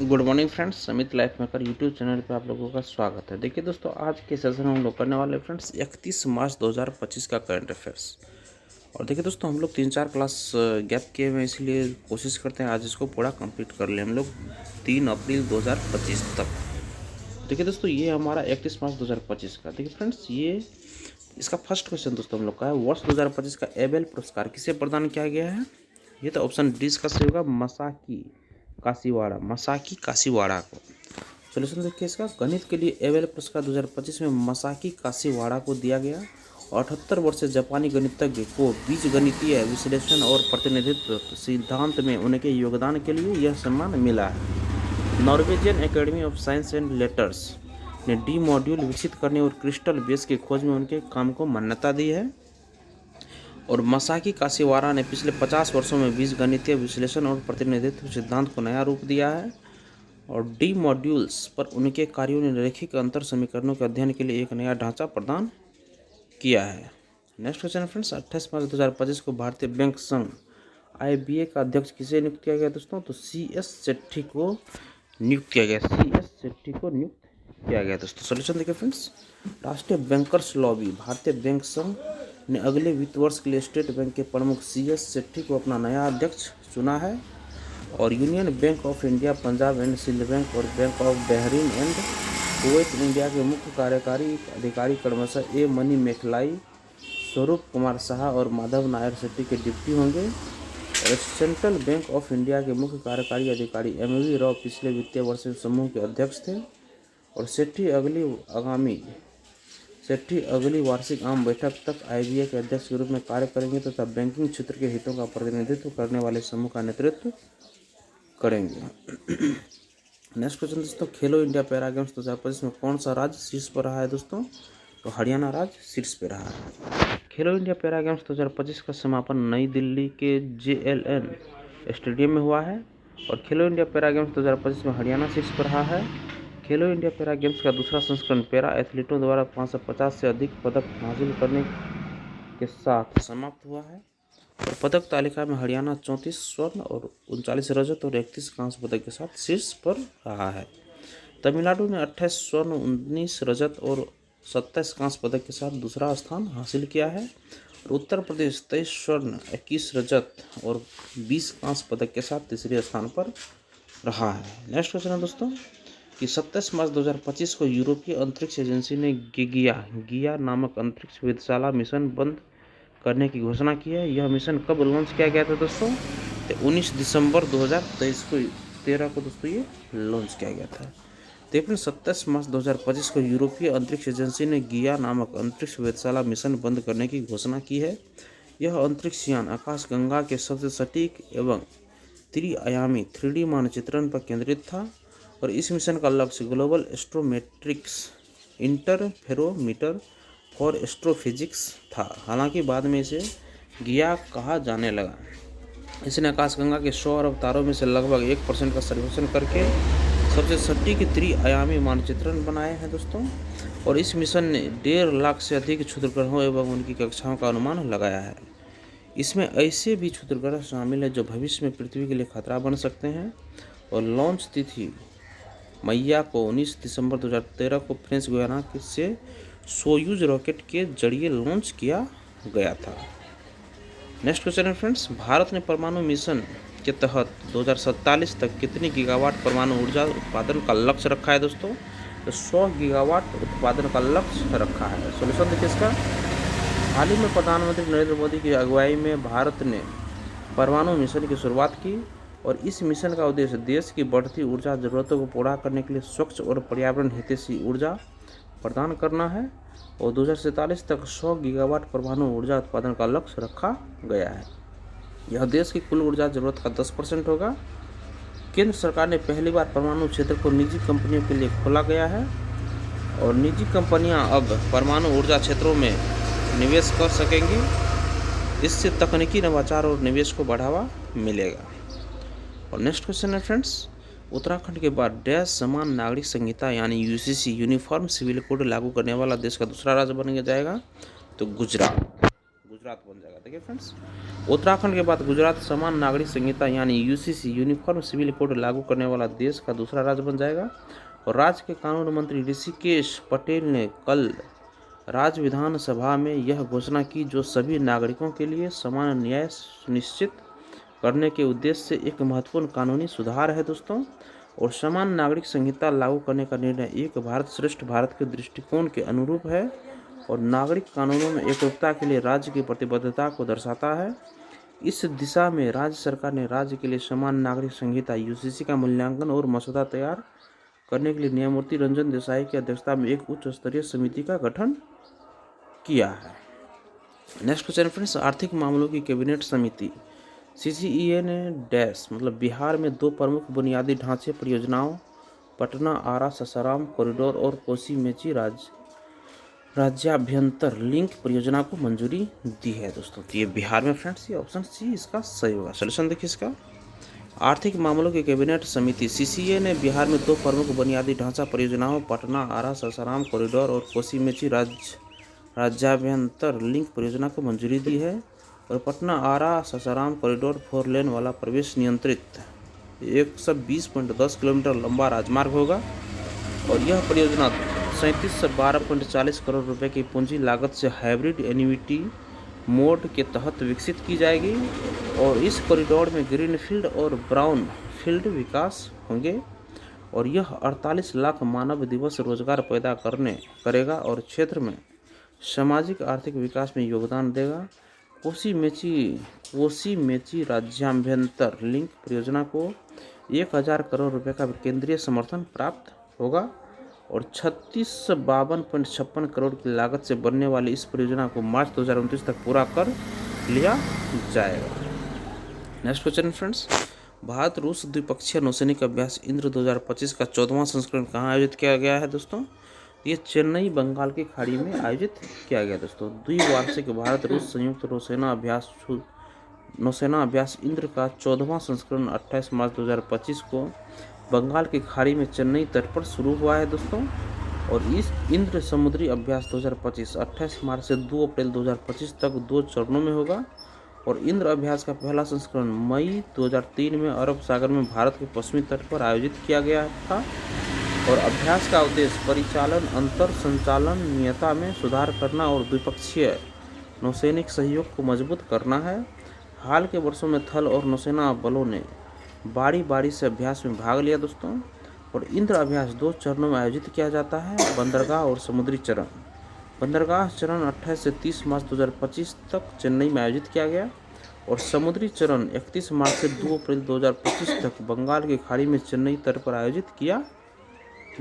Good morning friends, समित life maker YouTube channel पे आप लोगों का स्वागत है। देखिए दोस्तों, आज के सेशन में हम लोग करने वाले फ्रेंड्स 31 मार्च 2025 का करंट अफेयर्स। और देखिए दोस्तों, हम लोग 3-4 क्लास गैप किए हुए हैं, इसलिए कोशिश करते हैं आज इसको पूरा कंप्लीट कर लें हम लोग 3 अप्रैल 2025 तक। देखिए दोस्तों, ये हमारा 31 मार्च 2025 का। देखिए फ्रेंड्स, ये इसका फर्स्ट क्वेश्चन दोस्तों हम लोग का है, वर्ष 2025 का एबेल पुरस्कार किसे प्रदान किया गया है? ये तो ऑप्शन डी इसका सही होगा, मसाकी कासीवाड़ा को। सोल्यूशन देखिए इसका, गणित के लिए एबेल पुरस्कार 2025 में मसाकी कासीवाड़ा को दिया गया। 78 वर्षीय जापानी गणितज्ञ को बीजगणितीय विश्लेषण और प्रतिनिधित्व सिद्धांत में उनके योगदान के लिए यह सम्मान मिला है। Norwegian academy of science and letters ने डी मॉड्यूल विकसित करने और क्रिस्टल बेस की खोज में उनके काम को मान्यता दी है। और मसाकी कासीवाड़ा ने पिछले 50 वर्षों में बीजगणितीय विश्लेषण और प्रतिनिधित्व सिद्धांत को नया रूप दिया है। और डी मॉड्यूल्स पर उनके कार्यों ने रैखिक अंतर समीकरणों के अध्ययन के लिए एक नया ढांचा प्रदान किया है। नेक्स्ट क्वेश्चन फ्रेंड्स, 28 मार्च 2025 को भारतीय बैंक संघ IBA का अध्यक्ष किसे नियुक्त किया गया दोस्तों? तो CS सेट्ठी को नियुक्त किया गया दोस्तों। सोल्यूशन देखिए फ्रेंड्स, राष्ट्रीय बैंकर्स लॉबी भारतीय बैंक संघ ने अगले वित्त वर्ष के लिए स्टेट बैंक के प्रमुख CS सेट्ठी को अपना नया अध्यक्ष चुना है। और union bank of India, Punjab and Sind bank और bank of Bahrain and Kuwait India के मुख्य कार्यकारी अधिकारी क्रमशः ए मनी मेखलाई, स्वरूप कुमार शाह और माधव नायर सेट्टी के डिप्टी होंगे। और सेंट्रल बैंक ऑफ इंडिया के मुख्य कार्यकारी अधिकारी MV राव पिछले वित्तीय वर्ष में समूह के अध्यक्ष थे। और सेट्ठी अगली वार्षिक आम बैठक तक IBA के अध्यक्ष के रूप में कार्य करेंगे तथा बैंकिंग क्षेत्र के हितों का प्रतिनिधित्व करने वाले समूह का नेतृत्व करेंगे। नेक्स्ट क्वेश्चन दोस्तों, खेलो इंडिया पैरा गेम्स 2025 में कौन सा राज्य शीर्ष पर रहा है दोस्तों? तो हरियाणा राज्य शीर्ष पर रहा है। खेलो इंडिया पैरा गेम्स 2025 का समापन नई दिल्ली के JLN स्टेडियम में हुआ है। और खेलो इंडिया पैरा गेम्स 2025 में हरियाणा शीर्ष पर रहा है। खेलो इंडिया पैरा गेम्स का दूसरा संस्करण पैरा एथलीटों द्वारा 550 से अधिक पदक हासिल करने के साथ समाप्त हुआ है। और पदक तालिका में हरियाणा 34 स्वर्ण और 39 रजत और 31 कांस्य पदक के साथ शीर्ष पर रहा है। तमिलनाडु ने 28 स्वर्ण, 19 रजत और 27 कांस्य पदक के साथ दूसरा स्थान हासिल किया है। और उत्तर प्रदेश 23 स्वर्ण, 21 रजत और 20 कांस्य पदक के साथ तीसरे स्थान पर रहा है। नेक्स्ट क्वेश्चन है दोस्तों कि 27 मार्च 2025 को यूरोपीय अंतरिक्ष एजेंसी ने गिया नामक अंतरिक्ष वेधशाला मिशन बंद करने की घोषणा की है। यह मिशन कब लॉन्च किया गया था दोस्तों? तो 19 दिसंबर 2013 को दोस्तों ये लॉन्च किया गया था। देखिए 27 मार्च 2025 को यूरोपीय अंतरिक्ष एजेंसी ने गिया नामक अंतरिक्ष वेधशाला मिशन बंद करने की घोषणा की है। यह अंतरिक्ष यान आकाशगंगा के सबसे सटीक एवं त्रिआयामी 3D मानचित्रण पर केंद्रित था। और इस मिशन का लक्ष्य ग्लोबल एस्ट्रोमेट्रिक्स इंटरफेरोमीटर फॉर एस्ट्रोफिजिक्स था। हालांकि बाद में इसे गिया कहा जाने लगा। इसने आकाशगंगा के 100 अरब तारों में से लगभग 1% का सर्वेक्षण करके सबसे सटीक त्रिआयामी मानचित्रण बनाए हैं दोस्तों। और इस मिशन ने 1.5 लाख से अधिक क्षुद्रग्रहों एवं उनकी कक्षाओं का अनुमान लगाया है। इसमें ऐसे भी क्षुद्रग्रह शामिल हैं जो भविष्य में पृथ्वी के लिए खतरा बन सकते हैं। और लॉन्च तिथि मैया को 19 दिसंबर 2013 को फ्रेंच गुयाना से सोयूज रॉकेट के जरिए लॉन्च किया गया था। नेक्स्ट क्वेश्चन है फ्रेंड्स, भारत ने परमाणु मिशन के तहत 2047 तक कितनी गीगावाट परमाणु ऊर्जा उत्पादन का लक्ष्य रखा है दोस्तों? तो 100 गीगावाट उत्पादन का लक्ष्य रखा है। सोल्यूशन देखिए इसका, हाल ही में प्रधानमंत्री नरेंद्र मोदी की अगुवाई में भारत ने परमाणु मिशन की शुरुआत की। और इस मिशन का उद्देश्य देश की बढ़ती ऊर्जा जरूरतों को पूरा करने के लिए स्वच्छ और पर्यावरण हितैषी ऊर्जा प्रदान करना है। और 2047 तक 100 गीगावाट परमाणु ऊर्जा उत्पादन का लक्ष्य रखा गया है। यह देश की कुल ऊर्जा जरूरत का 10% होगा। केंद्र सरकार ने पहली बार परमाणु क्षेत्र को निजी कंपनियों के लिए खोला गया है। और निजी कंपनियां अब परमाणु ऊर्जा क्षेत्रों में निवेश कर सकेंगी। इससे तकनीकी नवाचार और निवेश को बढ़ावा मिलेगा। और नेक्स्ट क्वेश्चन है फ्रेंड्स, उत्तराखंड के बाद डैश समान नागरिक संहिता यानी UCC यूनिफॉर्म सिविल कोड लागू करने वाला देश का दूसरा राज्य बन जाएगा? तो गुजरात गुजरात बन जाएगा। देखिए फ्रेंड्स, उत्तराखंड के बाद गुजरात समान नागरिक संहिता यानी यूसीसी यूनिफॉर्म सिविल कोड लागू करने वाला देश का दूसरा राज्य बन जाएगा। और राज्य के कानून मंत्री ऋषिकेश पटेल ने कल राज्य विधानसभा में यह घोषणा की, जो सभी नागरिकों के लिए समान न्याय सुनिश्चित करने के उद्देश्य से एक महत्वपूर्ण कानूनी सुधार है दोस्तों। और समान नागरिक संहिता लागू करने का निर्णय एक भारत श्रेष्ठ भारत के दृष्टिकोण के अनुरूप है और नागरिक कानूनों में एकरूपता के लिए राज्य की प्रतिबद्धता को दर्शाता है। इस दिशा में राज्य सरकार ने राज्य के लिए समान नागरिक संहिता यूसीसी का मूल्यांकन और मसौदा तैयार करने के लिए न्यायमूर्ति रंजन देसाई की अध्यक्षता में एक उच्च स्तरीय समिति का गठन किया है। नेक्स्ट क्वेश्चन फ्रेंड्स, आर्थिक मामलों की कैबिनेट समिति सीसीईए ने डैश मतलब बिहार में 2 प्रमुख बुनियादी ढांचे परियोजनाओं पटना आरा सासाराम कॉरिडोर और कोसी मेची राज्याभ्यंतर लिंक परियोजना को मंजूरी दी है दोस्तों। तो ये बिहार में फ्रेंड्स, ये ऑप्शन सी इसका सही होगा। सोल्यूशन देखिए इसका, आर्थिक मामलों की कैबिनेट समिति सीसीए ने बिहार में 2 प्रमुख बुनियादी ढांचा परियोजनाओं पटना आरा सासाराम कॉरिडोर और कोसी मेची राज्याभ्यंतर लिंक परियोजना को मंजूरी दी है। और पटना आरा सासाराम कॉरिडोर 4 लेन वाला प्रवेश नियंत्रित 120.10 किलोमीटर लंबा राजमार्ग होगा और यह परियोजना 37 से 12.40 करोड़ रुपए की पूंजी लागत से हाइब्रिड एन्युटी मोड के तहत विकसित की जाएगी। और इस कॉरिडोर में ग्रीन फील्ड और ब्राउन फील्ड विकास होंगे और यह 48 लाख मानव दिवस रोजगार पैदा करेगा और क्षेत्र में सामाजिक आर्थिक विकास में योगदान देगा। कोसी मेची राज्याभ्यंतर लिंक परियोजना को 1000 करोड़ रुपए का केंद्रीय समर्थन प्राप्त होगा और 5256 करोड़ की लागत से बनने वाली इस परियोजना को मार्च 2029 तक पूरा कर लिया जाएगा। नेक्स्ट क्वेश्चन फ्रेंड्स, भारत रूस द्विपक्षीय नौसैनिक अभ्यास इंद्र 2025 का 14वां संस्करण कहाँ आयोजित किया गया है दोस्तों? ये चेन्नई बंगाल की खाड़ी में आयोजित किया गया दोस्तों। द्विवार्षिक भारत रूस संयुक्त नौसेना अभ्यास इंद्र का 14वां संस्करण 28 मार्च 2025 को बंगाल की खाड़ी में चेन्नई तट पर शुरू हुआ है दोस्तों। और इस इंद्र समुद्री अभ्यास 2025 28 मार्च से 2 अप्रैल 2025 तक 2 चरणों में होगा। और इंद्र अभ्यास का पहला संस्करण मई 2003 में अरब सागर में भारत के पश्चिमी तट पर आयोजित किया गया था। और अभ्यास का उद्देश्य परिचालन अंतर संचालनीयता में सुधार करना और द्विपक्षीय नौसैनिक सहयोग को मजबूत करना है। हाल के वर्षों में थल और नौसेना बलों ने बारी बारी से अभ्यास में भाग लिया दोस्तों। और इंद्र अभ्यास 2 चरणों में आयोजित किया जाता है, बंदरगाह और समुद्री चरण। बंदरगाह चरण 28 से 30 मार्च 2025 तक चेन्नई में आयोजित किया गया और समुद्री चरण 31 मार्च से 2 अप्रैल 2025 तक बंगाल की खाड़ी में चेन्नई तट पर आयोजित किया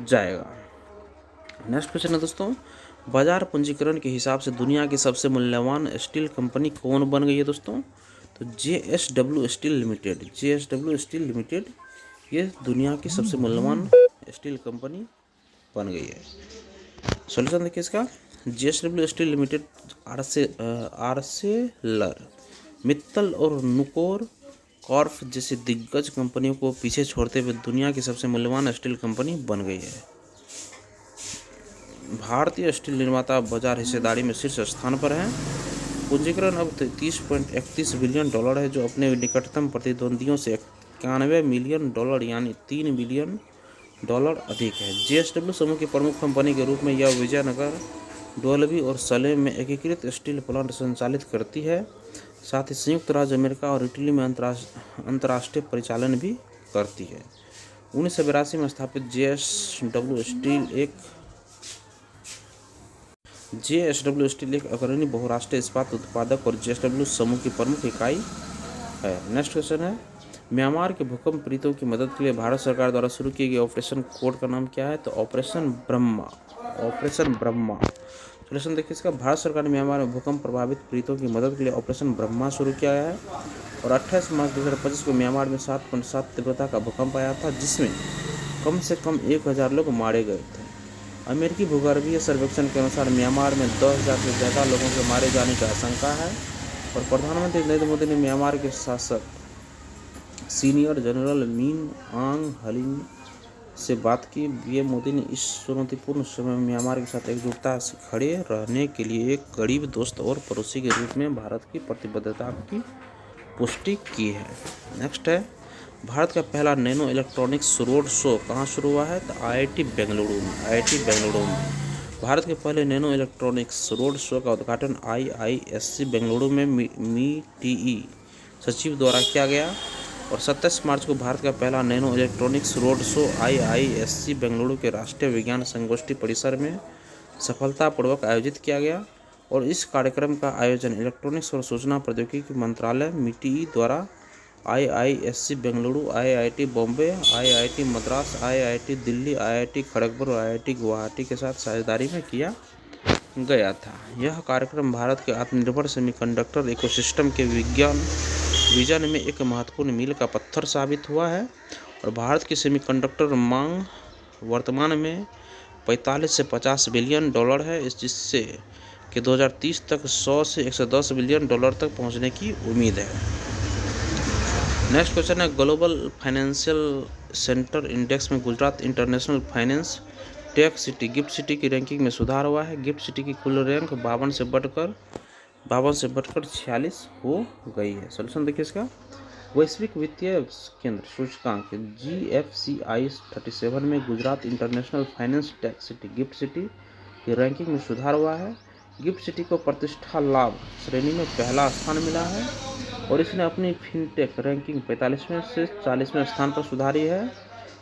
जाएगा। नेक्स्ट क्वेश्चन है दोस्तों, बाजार पंजीकरण के हिसाब से दुनिया की सबसे मूल्यवान स्टील कंपनी कौन बन गई है दोस्तों? तो JSW स्टील लिमिटेड ये दुनिया की सबसे मूल्यवान स्टील कंपनी बन गई है। सॉल्यूशन देखिए इसका, JSW steel limited Arcelor Mittal और नुकोर कॉर्प जैसी दिग्गज कंपनियों को पीछे छोड़ते हुए दुनिया की सबसे मूल्यवान स्टील कंपनी बन गई है। भारतीय स्टील निर्माता बाजार हिस्सेदारी में शीर्ष स्थान पर है। पूंजीकरण अब 30.31 बिलियन डॉलर है, जो अपने निकटतम प्रतिद्वंदियों से 91 मिलियन डॉलर यानी $3 बिलियन अधिक है। JSW समूह की प्रमुख कंपनी के रूप में यह विजयनगर, डोलबी और सलेम में एकीकृत स्टील प्लांट संचालित करती है। साथ ही संयुक्त राज्य अमेरिका और इटली में अंतर्राष्ट्रीय परिचालन भी करती है। 1982 में स्थापित JSW स्टील एक अग्रणी बहुराष्ट्रीय इस्पात उत्पादक और JSW समूह की प्रमुख इकाई है। नेक्स्ट क्वेश्चन है, म्यांमार के भूकंप पीड़ितों की मदद के लिए भारत सरकार द्वारा शुरू किए गए ऑपरेशन कोड का नाम क्या है? तो ऑपरेशन ब्रह्मा। सोल्यूशन देखिए इसका, भारत सरकार ने म्यांमार में भूकंप प्रभावित पीड़ितों की मदद के लिए ऑपरेशन ब्रह्मा शुरू किया है। और 28 मार्च 2025 को म्यांमार में 7.7 तीव्रता का भूकंप आया था, जिसमें कम से कम 1000 लोग मारे गए थे। अमेरिकी भूगर्भीय सर्वेक्षण के अनुसार म्यांमार में 10,000 से ज़्यादा लोगों के मारे जाने की आशंका है। और प्रधानमंत्री नरेंद्र मोदी ने म्यांमार के शासक सीनियर जनरल मिन आंग हलिंग से बात की। पीएम मोदी ने इस चुनौतीपूर्ण समय में म्यांमार के साथ एकजुटता से खड़े रहने के लिए एक करीब दोस्त और पड़ोसी के रूप में भारत की प्रतिबद्धता की पुष्टि की है। नेक्स्ट है, भारत का पहला नैनो इलेक्ट्रॉनिक्स रोड शो कहाँ शुरू हुआ है? तो आईआईटी बेंगलुरु में। भारत के पहले नैनो इलेक्ट्रॉनिक्स रोड शो का उद्घाटन आईआईएससी बेंगलुरु में मीटीई सचिव द्वारा किया गया। और 27 मार्च को भारत का पहला nano electronics road show IISc Bengaluru के राष्ट्रीय विज्ञान संगोष्ठी परिसर में सफलतापूर्वक आयोजित किया गया। और इस कार्यक्रम का आयोजन इलेक्ट्रॉनिक्स और सूचना प्रौद्योगिकी मंत्रालय मीटीई द्वारा IISc Bengaluru, IIT Bombay, IIT Madras, IIT Delhi, IIT Kharagpur और आईआईटी गुवाहाटी के साथ साझेदारी में किया गया था। यह कार्यक्रम भारत के आत्मनिर्भर सेमीकंडक्टर इकोसिस्टम के विजन में एक महत्वपूर्ण मील का पत्थर साबित हुआ है। और भारत की सेमीकंडक्टर मांग वर्तमान में 45 से 50 बिलियन डॉलर है, जिससे कि 2030 तक 100 से 110 बिलियन डॉलर तक पहुंचने की उम्मीद है। नेक्स्ट क्वेश्चन है, ग्लोबल फाइनेंशियल सेंटर इंडेक्स में Gujarat international finance tec city gift city की रैंकिंग में सुधार हुआ है। गिफ्ट सिटी की कुल रैंक 52 से बढ़कर 46 हो गई है। सोल्यूशन देखिए इसका, वैश्विक वित्तीय केंद्र सूचकांक GFCI 37 में Gujarat international finance tec city gift city की रैंकिंग में सुधार हुआ है। गिफ्ट सिटी को प्रतिष्ठा लाभ श्रेणी में पहला स्थान मिला है और इसने अपनी फिनटेक रैंकिंग 45वें से 40वें स्थान पर सुधारी है।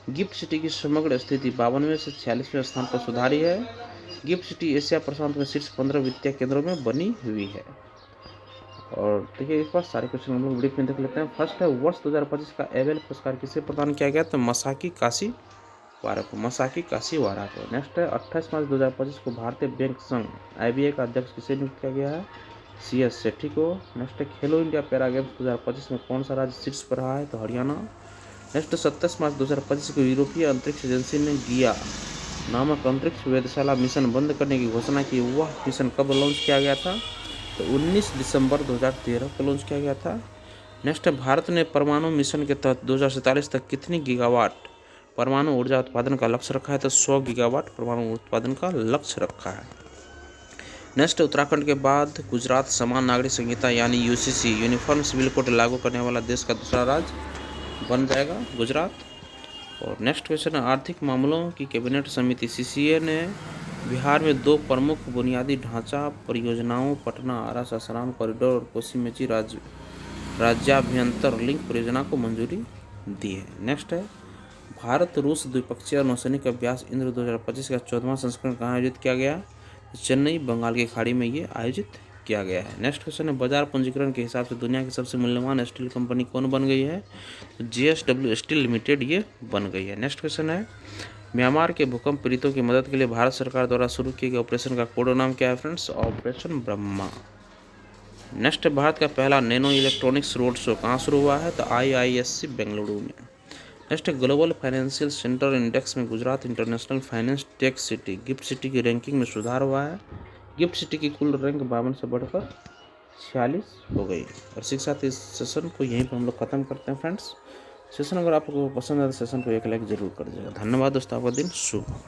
गिफ्ट सिटी की समग्र स्थिति 52वें से 46वें स्थान पर सुधारी है। गिफ्ट सिटी एशिया प्रशांत में शीर्ष 15 वित्तीय केंद्रों में बनी हुई है। और देखिए इस पर सारे क्वेश्चन हम लोग ब्रीफ में देख लेते हैं। फर्स्ट है, वर्ष 2025 का एबेल पुरस्कार किसे प्रदान किया गया? तो मसाकी काशीवारा को। नेक्स्ट है, 28 मार्च 2025 को भारतीय बैंक संघ IBA का अध्यक्ष किसे नियुक्त किया गया है? CS सेठी को। नेक्स्ट है, खेलो इंडिया पैरा गेम्स 2025 में कौन सा राज्य शीर्ष पर रहा है? तो हरियाणा। नेक्स्ट 27 मार्च 2025 को यूरोपीय अंतरिक्ष एजेंसी ने गिया नामक अंतरिक्ष वेधशाला मिशन बंद करने की घोषणा की। वह मिशन कब लॉन्च किया गया था? तो 19 दिसंबर 2013 को लॉन्च किया गया था। नेक्स्ट है, भारत ने परमाणु मिशन के तहत 2047 तक कितनी गीगावाट परमाणु ऊर्जा उत्पादन का लक्ष्य रखा है? तो 100 गीगावाट परमाणु उत्पादन का लक्ष्य रखा है। नेक्स्ट, उत्तराखंड के बाद गुजरात समान नागरिक संहिता यानी UCC यूनिफॉर्म सिविल कोड लागू करने वाला देश का दूसरा राज्य बन जाएगा गुजरात। और नेक्स्ट क्वेश्चन है, आर्थिक मामलों की कैबिनेट समिति CCA ने बिहार में 2 प्रमुख बुनियादी ढांचा परियोजनाओं पटना आरा सासाराम कॉरिडोर और कोसी मेची राज्याभ्यंतर लिंक परियोजना को मंजूरी दी है। नेक्स्ट है, भारत रूस द्विपक्षीय नौसैनिक अभ्यास इंद्र 2025 का 14वां संस्करण कहाँ आयोजित किया गया? चेन्नई, बंगाल की खाड़ी में ये आयोजित किया गया है। नेक्स्ट क्वेश्चन है, बाजार पंजीकरण के हिसाब से दुनिया की सबसे मूल्यवान स्टील कंपनी कौन बन गई है? तो JSW स्टील लिमिटेड ये बन गई है। नेक्स्ट क्वेश्चन है, म्यांमार के भूकंप पीड़ितों की मदद के लिए भारत सरकार द्वारा शुरू किए गए ऑपरेशन का कोड नाम क्या है friends? Operation Brahma. Next, Bharat का पहला नैनो इलेक्ट्रॉनिक्स रोड शो कहाँ शुरू हुआ है? तो IISC बेंगलुरु में। Next, global financial centre index में Gujarat international finance tec city gift city की रैंकिंग में सुधार हुआ है। गिफ्ट सिटी की कुल रैंक 52 से बढ़कर 46 हो गई। और इसी के साथ इस सेशन को यहीं पर हम लोग खत्म करते हैं फ्रेंड्स। सेशन अगर आपको पसंद है तो सेशन को एक लाइक जरूर कर दीजिएगा। धन्यवाद दोस्तों, आपका दिन शुभ हो।